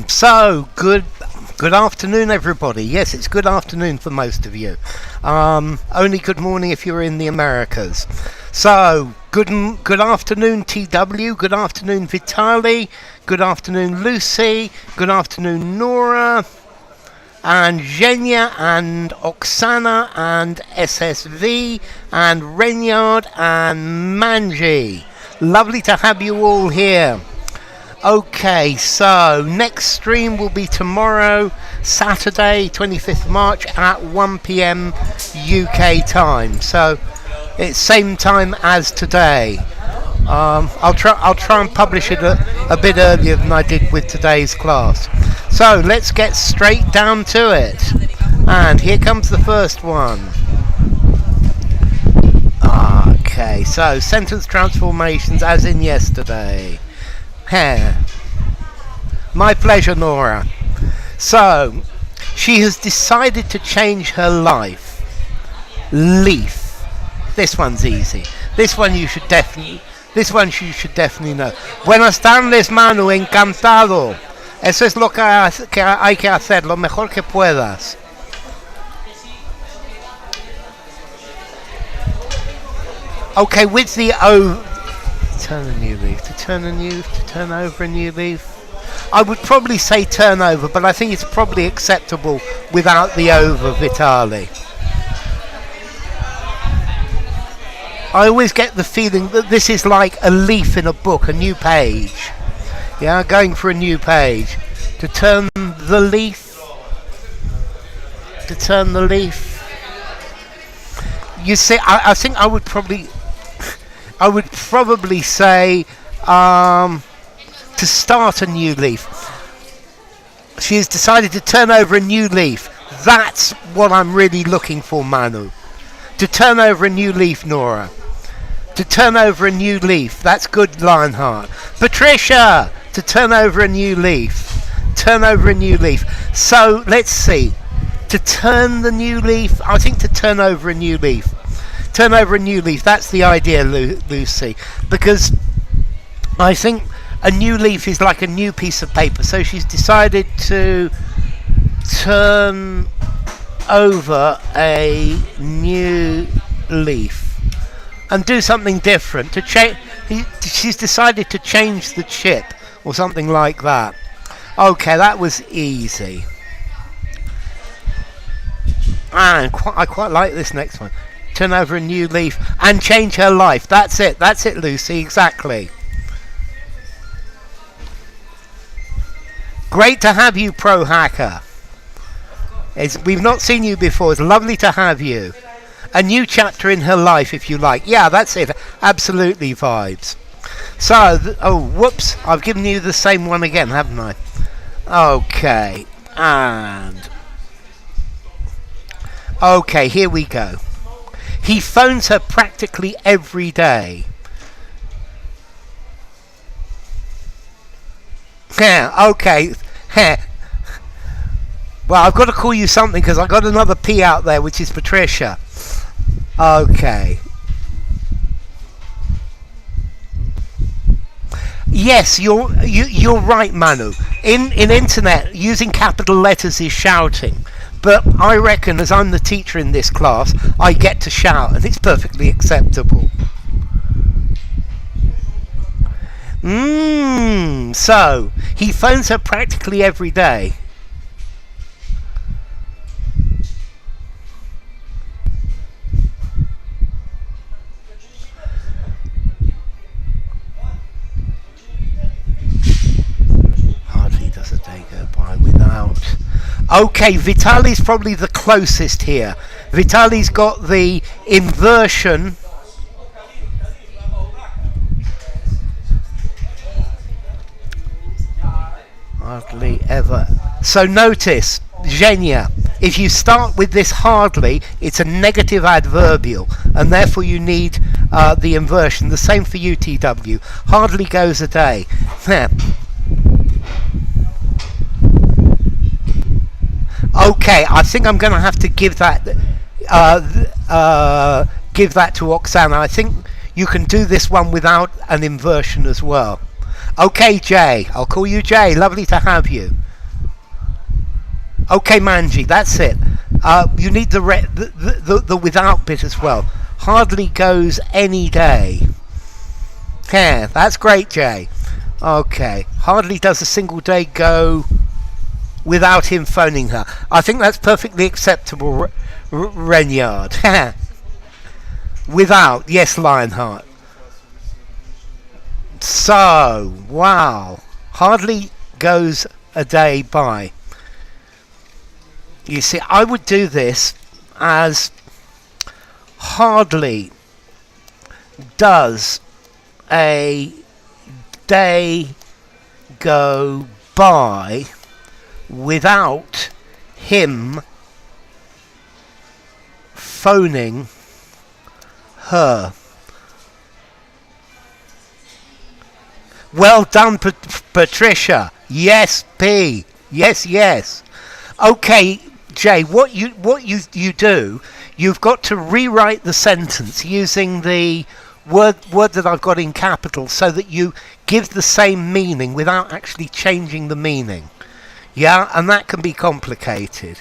So, good afternoon, everybody. Yes, it's good afternoon for most of you. Only good morning if you're in the Americas. So, good afternoon, TW. Good afternoon, Vitali. Good afternoon, Lucy. Good afternoon, Nora. And Zhenya and Oksana and SSV and Renyard and Manji. Lovely to have you all here. Okay, so next stream will be tomorrow, Saturday, 25th March at 1 p.m. UK time. So it's same time as today. I'll try and publish it a bit earlier than I did with today's class. So let's get straight down to it. And here comes the first one. Okay, so sentence transformations as in yesterday. Hair. My pleasure, Nora. So, she has decided to change her life. Leaf. This one's easy. This one you should definitely know. Buenas tardes, Manu. Encantado. Eso es lo que hay que hacer, lo mejor que puedas. Okay, with the O. Turn a new leaf. To turn over a new leaf. I would probably say turn over, but I think it's probably acceptable without the over, Vitali. I always get the feeling that this is like a leaf in a book, a new page. Yeah, going for a new page. To turn the leaf. To turn the leaf. You see, I think I would probably say to start a new leaf. She has decided to turn over a new leaf. That's what I'm really looking for, Manu. To turn over a new leaf, Nora. To turn over a new leaf. That's good, Lionheart. Patricia! To turn over a new leaf. Turn over a new leaf. So, let's see. To turn the new leaf. I think to turn over a new leaf. Turn over a new leaf. That's the idea, Lucy. Because I think a new leaf is like a new piece of paper. So she's decided to turn over a new leaf and do something different. She's decided to change the chip or something like that. Okay, that was easy. And I quite like this next one. Turn over a new leaf and change her life. That's it, Lucy, exactly. Great to have you, Pro Hacker. We've not seen you before. It's lovely to have you. A new chapter in her life, if you like. Yeah, that's it. Absolutely vibes. So, whoops. I've given you the same one again, haven't I? Okay. And... okay, here we go. He phones her practically every day. Yeah, okay. Well, I've got to call you something because I've got another P out there, which is Patricia. Okay. Yes, you're right, Manu. In internet, using capital letters is shouting. But I reckon, as I'm the teacher in this class, I get to shout, and it's perfectly acceptable. So, he phones her practically every day. Hardly does a day go by without... Okay, Vitali's probably the closest here. Vitali's got the inversion... hardly ever. So notice, Zhenya, if you start with this hardly, it's a negative adverbial, and therefore you need the inversion. The same for UTW. Hardly goes a day. Okay, I think I'm going to have to give that to Oksana. I think you can do this one without an inversion as well. Okay, Jay. I'll call you Jay. Lovely to have you. Okay, Manji. That's it. You need the without bit as well. Hardly goes any day. Yeah, that's great, Jay. Okay. Hardly does a single day go without him phoning her. I think that's perfectly acceptable, Renyard. Without, yes, Lionheart. So, wow. Hardly goes a day by. You see, I would do this as hardly does a day go by without him phoning her. Well done, Patricia. Yes, P. Yes. Okay, Jay, what you do, you've got to rewrite the sentence using the word that I've got in capitals so that you give the same meaning without actually changing the meaning. Yeah, and that can be complicated.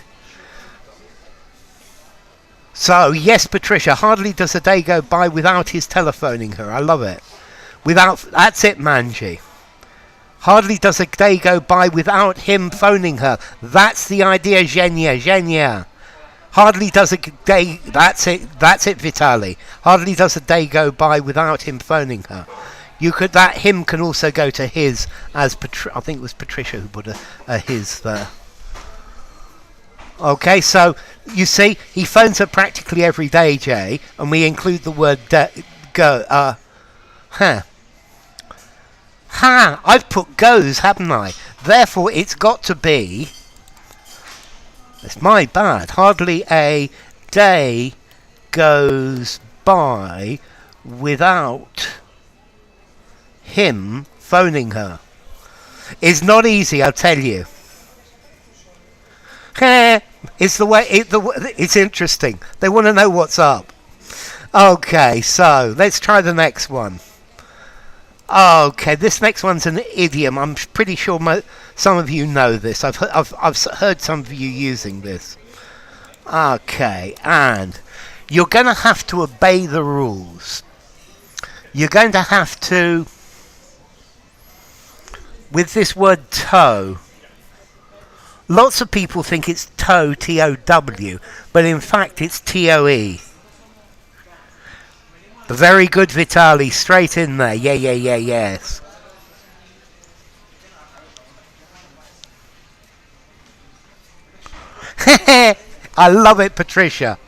So, yes, Patricia, hardly does a day go by without his telephoning her. I love it. That's it, Manji. Hardly does a day go by without him phoning her. That's the idea, Zhenya. Hardly does a day... That's it, Vitali. Hardly does a day go by without him phoning her. That him can also go to his, as I think it was Patricia who put a his there. Okay, so, you see, he phones her practically every day, Jay, and we include the word go, I've put goes, haven't I? Therefore, it's got to be... It's my bad. Hardly a day goes by without him phoning her. It's not easy, I'll tell you. It's the way... It's interesting. They want to know what's up. Okay, so, let's try the next one. Okay, this next one's an idiom. I'm pretty sure some of you know this. I've heard some of you using this. Okay, and you're going to have to obey the rules. You're going to have to, with this word toe, lots of people think it's toe, T-O-W, but in fact it's T-O-E. Very good, Vitali. Straight in there. Yes. I love it, Patricia.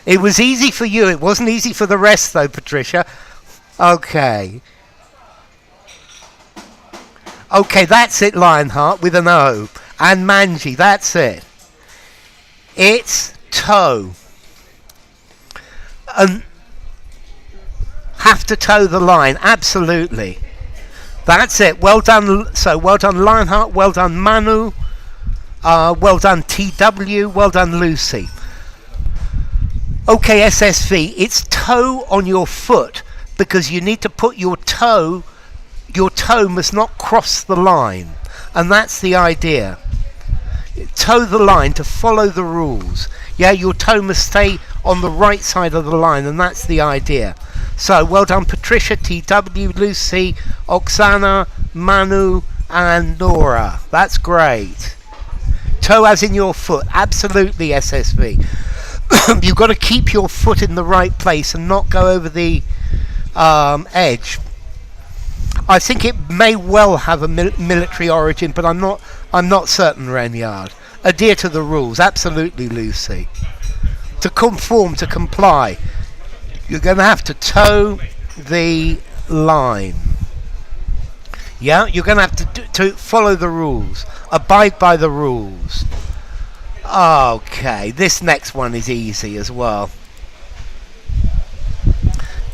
It was easy for you. It wasn't easy for the rest, though, Patricia. Okay. Okay, that's it, Lionheart, with an O. And Manji, that's it. It's toe. Have to toe the line, absolutely. That's it. Well done. So well done, Lionheart. Well done, Manu. Well done, TW. Well done, Lucy. Okay, SSV. It's toe on your foot because you need to put your toe. Your toe must not cross the line, and that's the idea. Toe the line to follow the rules. Yeah, your toe must stay on the right side of the line, and that's the idea. So, well done, Patricia, TW, Lucy, Oksana, Manu, and Nora. That's great. Toe as in your foot. Absolutely, SSV. You've got to keep your foot in the right place and not go over the edge. I think it may well have a military origin, but I'm not certain, Renyard. Adhere to the rules. Absolutely, Lucy. To conform, to comply, you're going to have to toe the line. Yeah, you're going to have to follow the rules, abide by the rules. Okay, this next one is easy as well.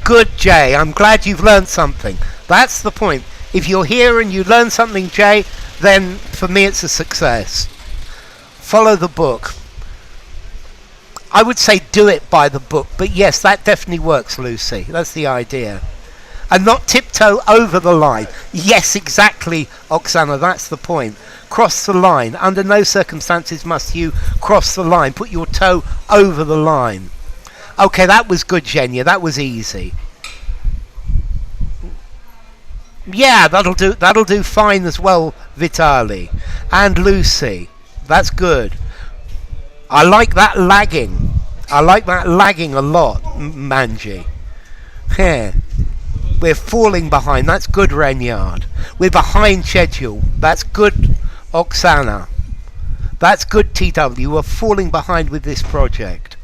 Good, Jay. I'm glad you've learned something. That's the point. If you're here and you learn something, Jay, then for me it's a success. Follow the book. I would say do it by the book, but yes, that definitely works, Lucy. That's the idea. And not tiptoe over the line. Yes, exactly, Oksana, that's the point. Cross the line. Under no circumstances must you cross the line. Put your toe over the line. Okay, that was good, Zhenya. That was easy. Yeah, that'll do fine as well, Vitali. And Lucy. That's good. I like that lagging. I like that lagging a lot, Manji. Yeah. We're falling behind. That's good, Renyard. We're behind schedule. That's good, Oksana. That's good, TW. We're falling behind with this project.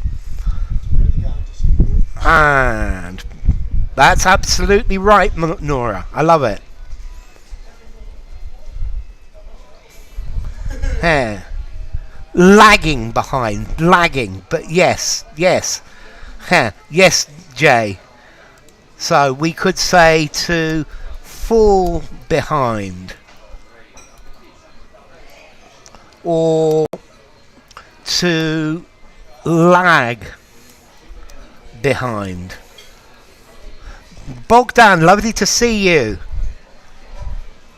And that's absolutely right, Nora. I love it. Yeah. Lagging behind. Lagging. But yes. Yes. Yeah. Yes, Jay. So we could say to fall behind. Or to lag behind. Bogdan, lovely to see you.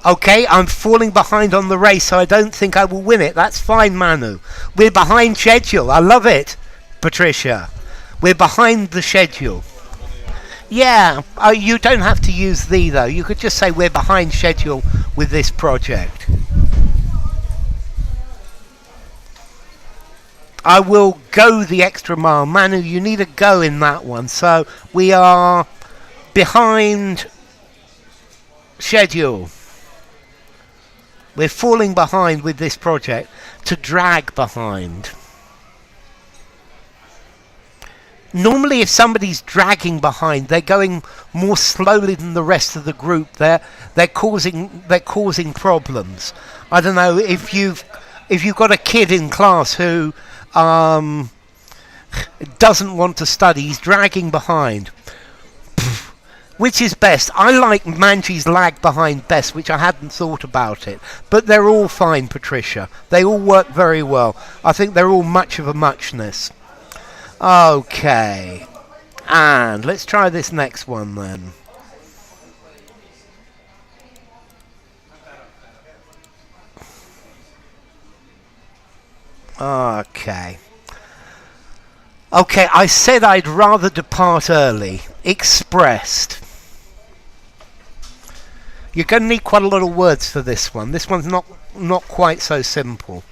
Okay, I'm falling behind on the race, so I don't think I will win it. That's fine, Manu. We're behind schedule. I love it, Patricia. We're behind the schedule. Yeah, you don't have to use the, though. You could just say we're behind schedule with this project. I will go the extra mile. Manu, you need a go in that one. So we are behind schedule. We're falling behind with this project. To drag behind. Normally if somebody's dragging behind, they're going more slowly than the rest of the group. They're causing problems. I don't know if you've got a kid in class who doesn't want to study, he's dragging behind. Which is best? I like Manji's lag behind best, which I hadn't thought about it. But they're all fine, Patricia. They all work very well. I think they're all much of a muchness. Okay. And let's try this next one then. Okay. Okay, I said I'd rather depart early. Expressed. You're going to need quite a lot of words for this one. This one's not quite so simple.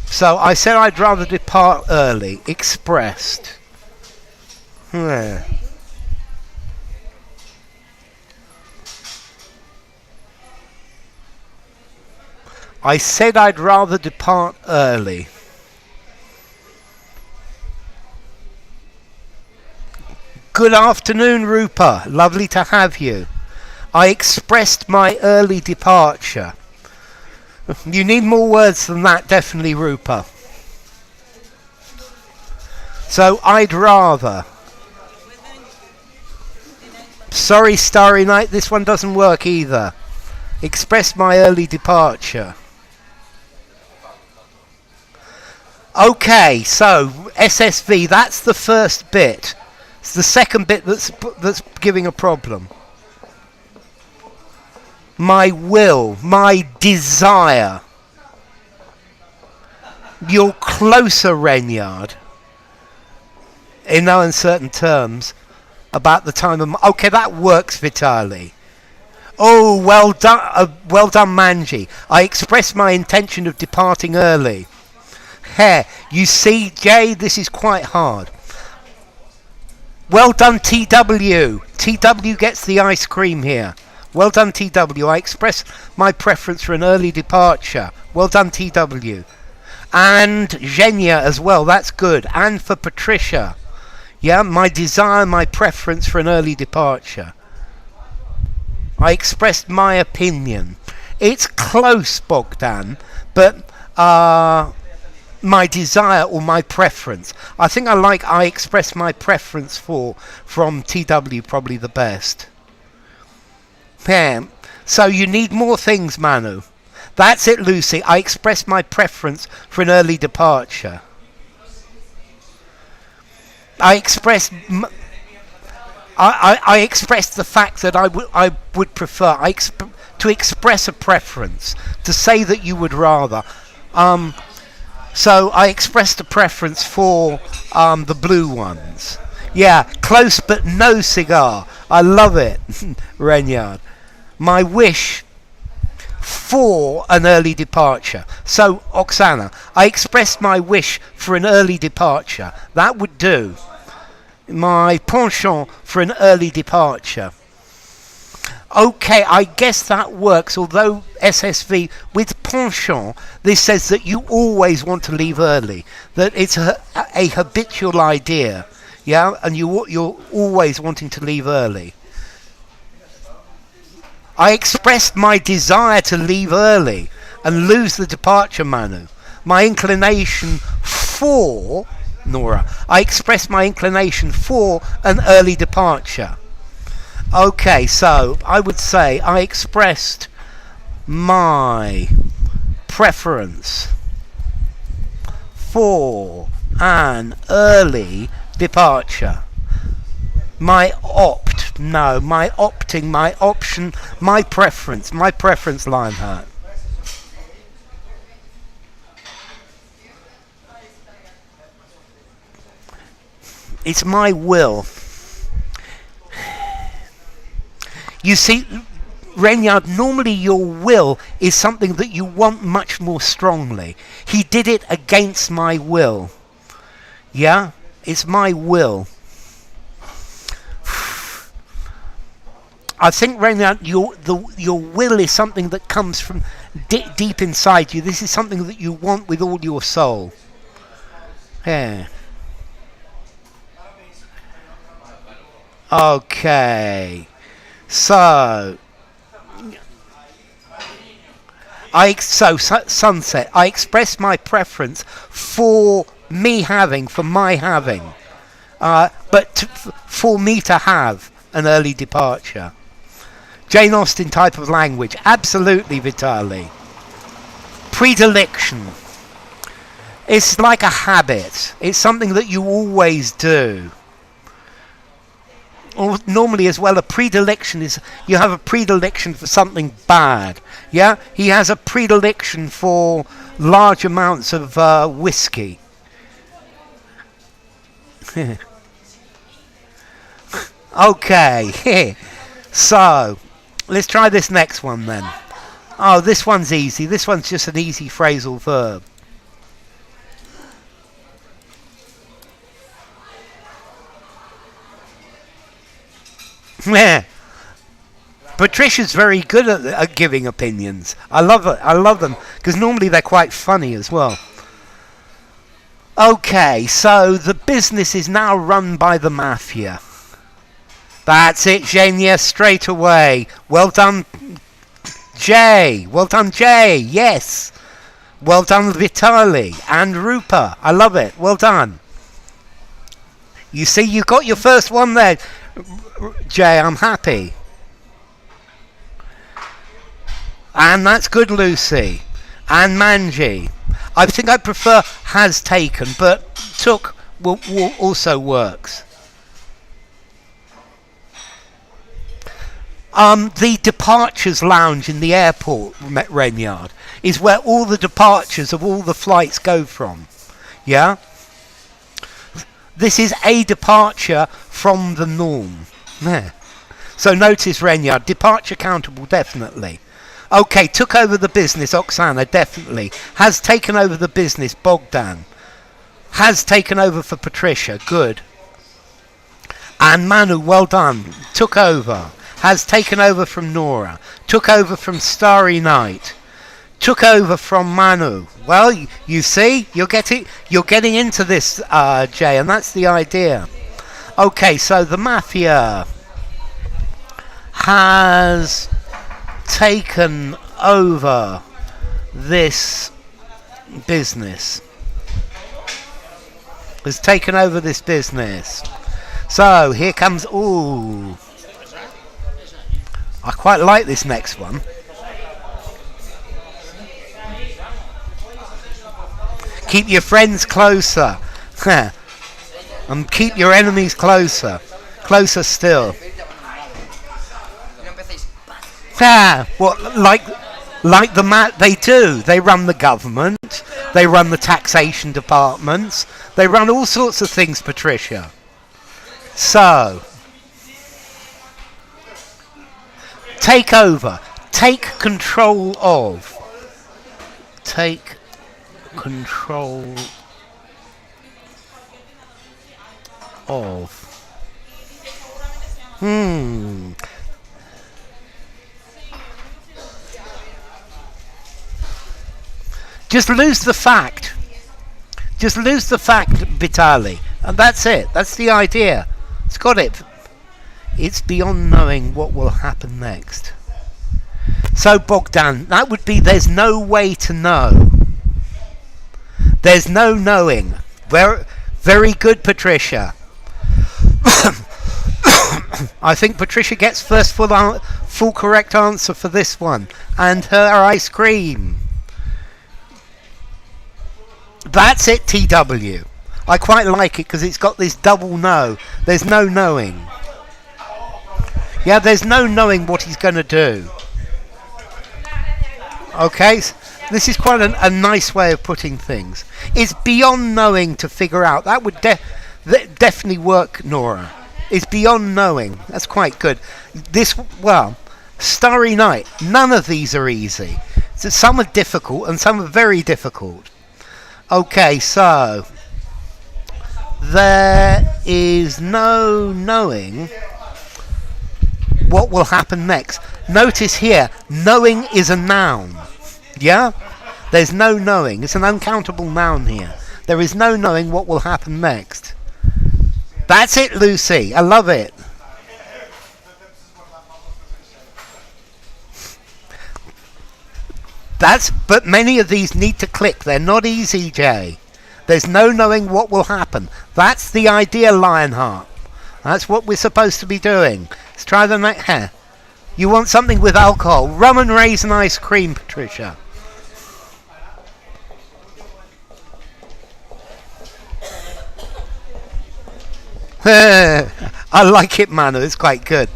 So I said I'd rather depart early. Expressed. Yeah. I said I'd rather depart early. Good afternoon, Rupa. Lovely to have you. I expressed my early departure. You need more words than that, definitely, Rupa. So, I'd rather. Sorry, Starry Night, this one doesn't work either. Express my early departure. Okay, so, SSV, that's the first bit. It's the second bit that's giving a problem. My will, my desire. You're closer, Renyard. In no uncertain terms. About the time of... Okay, that works, Vitali. Oh, well done, Manji. I expressed my intention of departing early. Heh, you see, Jay, this is quite hard. Well done, TW. TW gets the ice cream here. Well done, TW. I express my preference for an early departure. Well done, TW. And Zhenya as well. That's good. And for Patricia. Yeah, my desire, my preference for an early departure. I expressed my opinion. It's close, Bogdan, but my desire or my preference. I think I express my preference for from TW probably the best. Yeah. So you need more things, Manu. That's it, Lucy. I express my preference for an early departure. I express... I expressed the fact that I would prefer to express a preference, to say that you would rather. So I expressed a preference for the blue ones. Yeah, close but no cigar. I love it, Renyard. My wish for an early departure. So, Oksana, I expressed my wish for an early departure. That would do. My penchant for an early departure. Okay, I guess that works, although SSV, with penchant, this says that you always want to leave early, that it's a habitual idea, yeah, and you're always wanting to leave early. I expressed my desire to leave early and lose the departure, Manu. My inclination for, Nora, I expressed my inclination for an early departure. Okay, so I would say I expressed my preference for an early departure. My option, my preference, Lionheart. It's my will. You see, Renyard, normally your will is something that you want much more strongly. He did it against my will. Yeah? It's my will. I think, Renyard, your will is something that comes from deep inside you. This is something that you want with all your soul. Yeah. Okay. So, Sunset, I express my preference for my having, for me to have an early departure. Jane Austen type of language, absolutely, Vitali. Predilection. It's like a habit. It's something that you always do. Or normally as well, a predilection is you have a predilection for something bad. Yeah, he has a predilection for large amounts of whiskey. Okay, so let's try this next one then. Oh, this one's easy. This one's just an easy phrasal verb. Yeah. Patricia's very good at giving opinions. I love it. I love them because normally they're quite funny as well. Okay, so the business is now run by the mafia. That's it, Jania, straight away. Well done, Jay. Well done, Jay. Yes. Well done, Vitali and Rupa. I love it. Well done. You see, you got your first one there. Jay, I'm happy. And that's good, Lucy. And Manji. I think I prefer has taken, but took will also works. The departures lounge in the airport, Renyard, is where all the departures of all the flights go from. Yeah? This is a departure from the norm. Yeah. So notice, Renyard, departure countable, definitely. Okay, took over the business, Oksana, definitely. Has taken over the business, Bogdan. Has taken over for Patricia, good. And Manu, well done. Took over. Has taken over from Nora. Took over from Starry Night. Took over from Manu. Well, you see, you're getting into this, Jay, and that's the idea. Okay, so the mafia has taken over this business. Has taken over this business. So here comes. Ooh, I quite like this next one. Keep your friends closer. And keep your enemies closer. Closer still. What, like they do. They run the government. They run the taxation departments. They run all sorts of things, Patricia. So, take over. Take control of. Take control of. Just lose the fact. Just lose the fact, Vitali. And that's it. That's the idea. It's got it. It's beyond knowing what will happen next. So, Bogdan, that would be there's no way to know. There's no knowing. Very, very good, Patricia. I think Patricia gets first full correct answer for this one. And her ice cream. That's it, TW. I quite like it because it's got this double no. There's no knowing. Yeah, there's no knowing what he's going to do. Okay, this is quite a nice way of putting things. It's beyond knowing to figure out. That would definitely work, Nora. It's beyond knowing. That's quite good. Starry Night. None of these are easy. So some are difficult and some are very difficult. Okay, so there is no knowing what will happen next. Notice here, knowing is a noun. Yeah? There's no knowing. It's an uncountable noun here. There is no knowing what will happen next. That's it, Lucy. I love it. But many of these need to click. They're not easy, Jay. There's no knowing what will happen. That's the idea, Lionheart. That's what we're supposed to be doing. Let's try the next. You want something with alcohol. Rum and raisin ice cream, Patricia. I like it, Manu. It's quite good.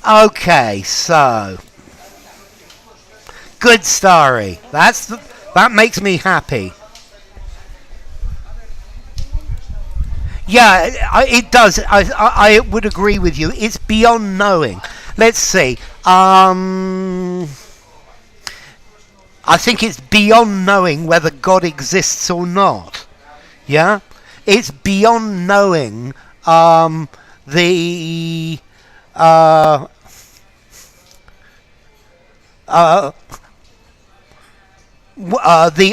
Okay, so good, Starry. That makes me happy. Yeah, it does. I would agree with you. It's beyond knowing. Let's see. I think it's beyond knowing whether God exists or not. Yeah? It's beyond knowing the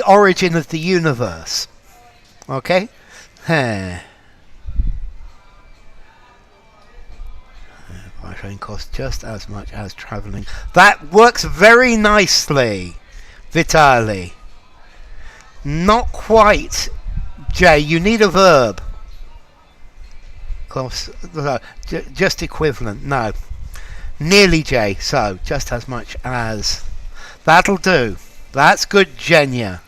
origin of the universe. Okay? By train costs just as much as travelling. That works very nicely, Vitali. Not quite, Jay. You need a verb. Just equivalent. No. Nearly, Jay. So, just as much as. That'll do. That's good, Genya.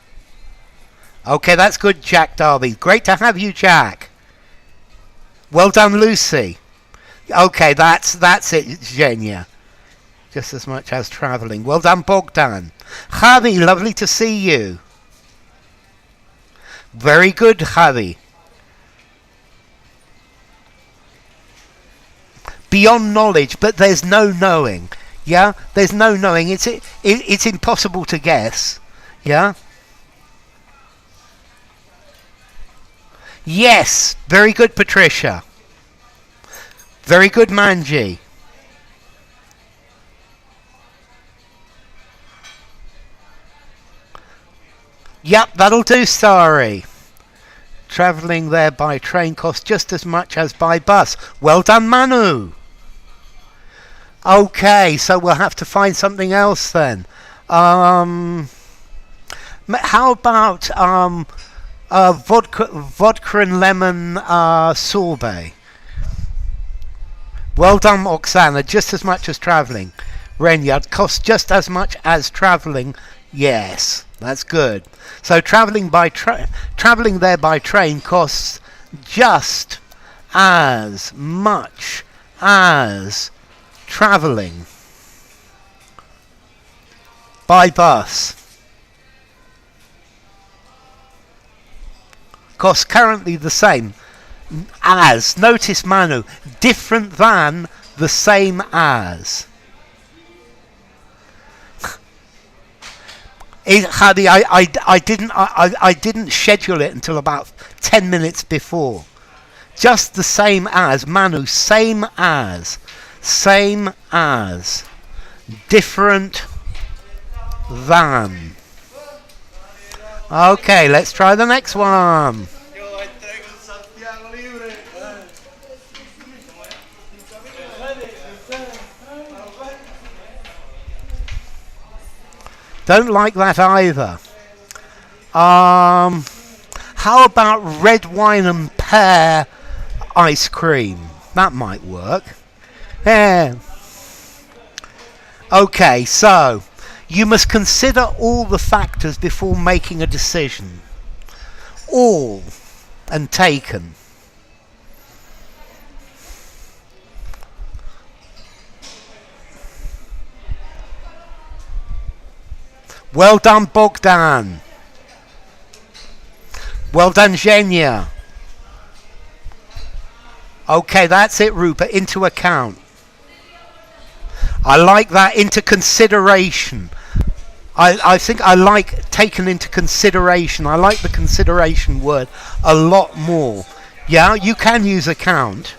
Okay, that's good, Jack Darby. Great to have you, Jack. Well done, Lucy. Okay, that's it, Genya. Just as much as travelling. Well done, Bogdan. Javi, lovely to see you. Very good, Javi. Beyond knowledge, but there's no knowing. Yeah, there's no knowing. It's impossible to guess. Yeah. Yes, very good, Patricia. Very good, Manji. Yep, that'll do, Starry. Travelling there by train costs just as much as by bus. Well done, Manu. Okay, so we'll have to find something else then. How about vodka and lemon sorbet? Well done, Oksana. Just as much as travelling. Renyard costs just as much as travelling. Yes, that's good. So travelling there by train costs just as much as travelling by bus. Cost currently the same as. Notice Manu. Different than, the same as. Hadi, I didn't schedule it until about 10 minutes before. Just the same as. Manu, same as. Same as. Different than. Okay, let's try the next one. Don't like that either. How about red wine and pear ice cream? That might work. Yeah. Okay, so you must consider all the factors before making a decision. All and taken. Well done, Bogdan. Well done, Zhenya. Okay, that's it, Rupert. Into account. I like that. Into consideration. I think I like taken into consideration. I like the consideration word a lot more. Yeah, you can use account.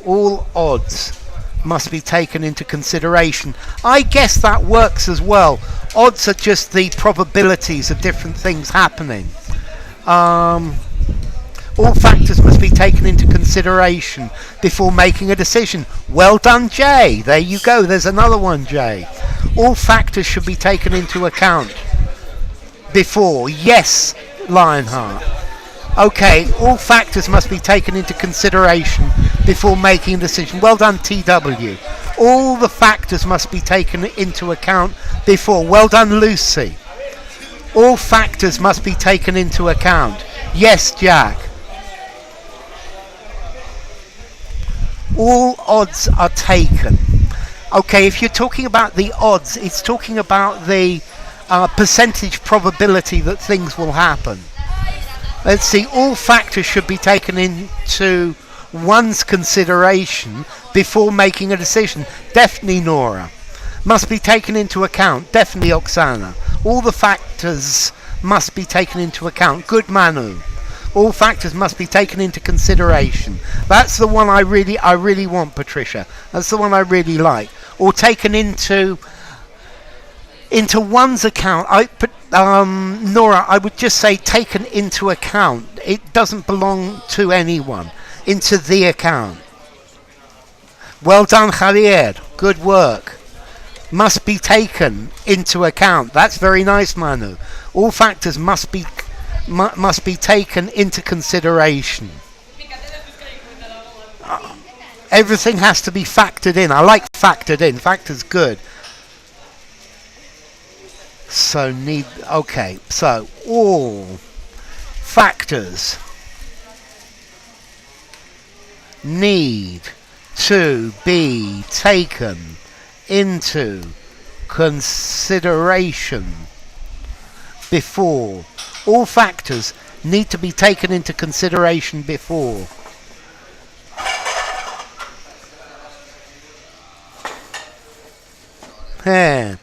All odds must be taken into consideration. I guess that works as well. Odds are just the probabilities of different things happening. All factors must be taken into consideration before making a decision. Well done, Jay. There you go. There's another one, Jay. All factors should be taken into account before. Yes, Lionheart. Okay, all factors must be taken into consideration before making a decision. Well done, TW. All the factors must be taken into account before. Well done, Lucy. All factors must be taken into account. Yes, Jack. All odds are taken. Okay, if you're talking about the odds, it's talking about the percentage probability that things will happen. Let's see, all factors should be taken into one's consideration before making a decision. Definitely Nora. Must be taken into account. Definitely Oksana. All the factors must be taken into account. Good Manu. All factors must be taken into consideration. That's the one I really want, Patricia. That's the one I really like. Or taken into one's account. Nora, I would just say taken into account. It doesn't belong to anyone. Into the account. Well done, Javier. Good work. Must be taken into account. That's very nice, Manu. All factors must be taken into consideration. Everything has to be factored in. I like factored in. Factor's good. So all factors need to be taken into consideration before. All factors need to be taken into consideration before. Yeah.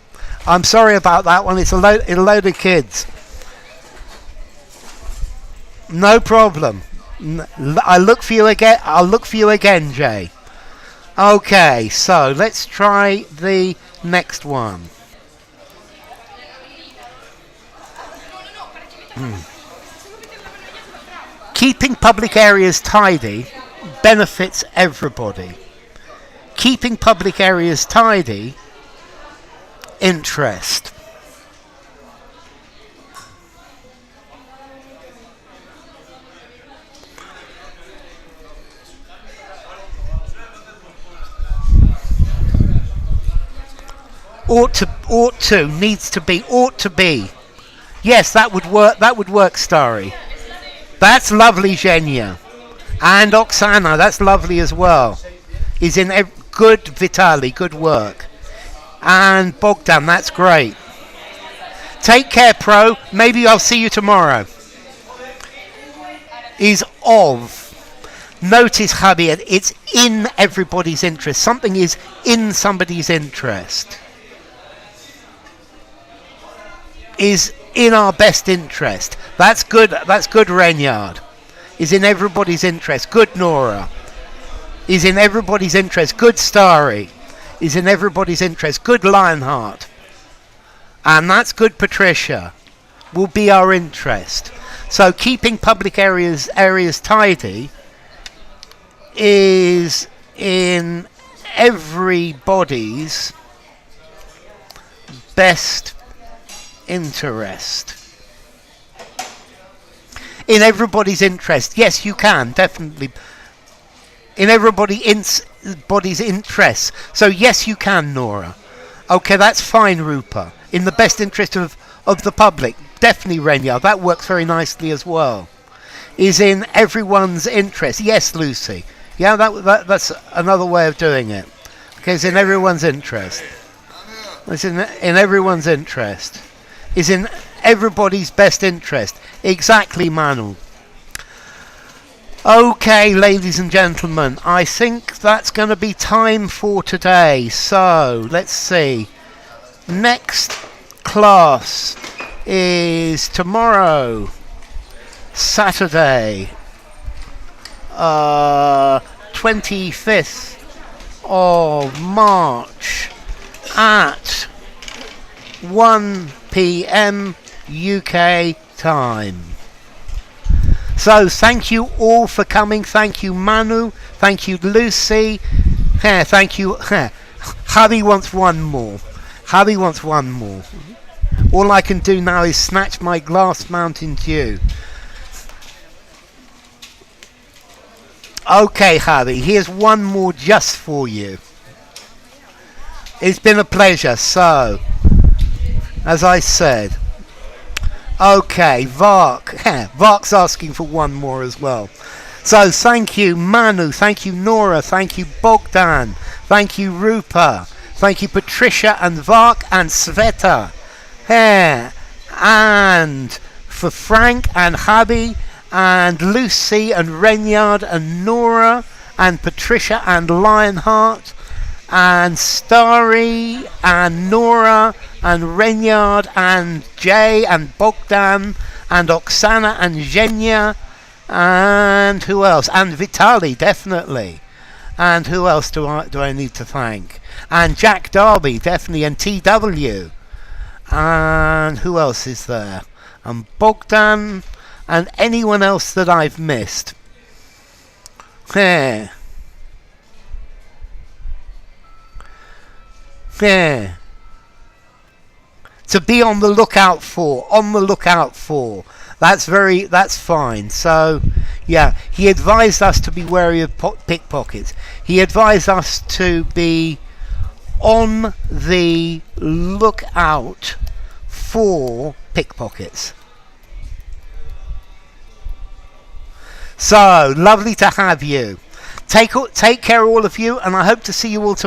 I'm sorry about that one. It's a load of kids. No problem. I'll look for you again, Jay. Okay, so let's try the next one. Keeping public areas tidy benefits everybody. Keeping public areas tidy, interest. Ought to, needs to be, ought to be. Yes, that would work, Starry. That's lovely, Zhenya. And Oksana, that's lovely as well. Is in good, Vitali, good work. And Bogdan, that's great. Take care, Pro. Maybe I'll see you tomorrow. Is of. Notice, Javier, it's in everybody's interest. Something is in somebody's interest. Is in our best interest. That's good. That's good, Renyard. Is in everybody's interest. Good, Nora. Is in everybody's interest. Good, Starry. Is in everybody's interest. Good, Lionheart. And that's good, Patricia. Will be our interest. So keeping public areas tidy is in everybody's best interest. In everybody's interest. Yes, you can, definitely. In everybody's interest. So yes, you can, Nora. Okay, that's fine, Rupa. In the best interest of the public. Definitely, Renya. That works very nicely as well. Is in everyone's interest. Yes, Lucy. Yeah, that's another way of doing it. Okay, it's in everyone's interest. It's in everyone's interest. Is in everybody's best interest. Exactly, Manu. Okay, ladies and gentlemen, I think that's going to be time for today. So, let's see. Next class is tomorrow, Saturday, 25th of March at 1 p.m. UK time. So thank you all for coming. Thank you, Manu. Thank you, Lucy. Thank you. Javi wants one more. Javi wants one more. All I can do now is snatch my glass Mountain Dew. Okay, Javi, here's one more just for you. It's been a pleasure. So, as I said, okay, Vark. Vark's asking for one more as well. So, thank you, Manu. Thank you, Nora. Thank you, Bogdan. Thank you, Rupa. Thank you, Patricia and Vark and Sveta. And for Frank and Javi and Lucy and Renyard and Nora and Patricia and Lionheart and Starry and Nora and Renyard and Jay and Bogdan and Oksana and Zhenya and who else? And Vitali, definitely. And who else do I need to thank? And Jack Darby, definitely, and TW. And who else is there? And Bogdan and anyone else that I've missed. To be on the lookout for. That's fine. So, yeah, he advised us to be wary of pickpockets. He advised us to be on the lookout for pickpockets. So, lovely to have you. Take care, all of you, and I hope to see you all tomorrow.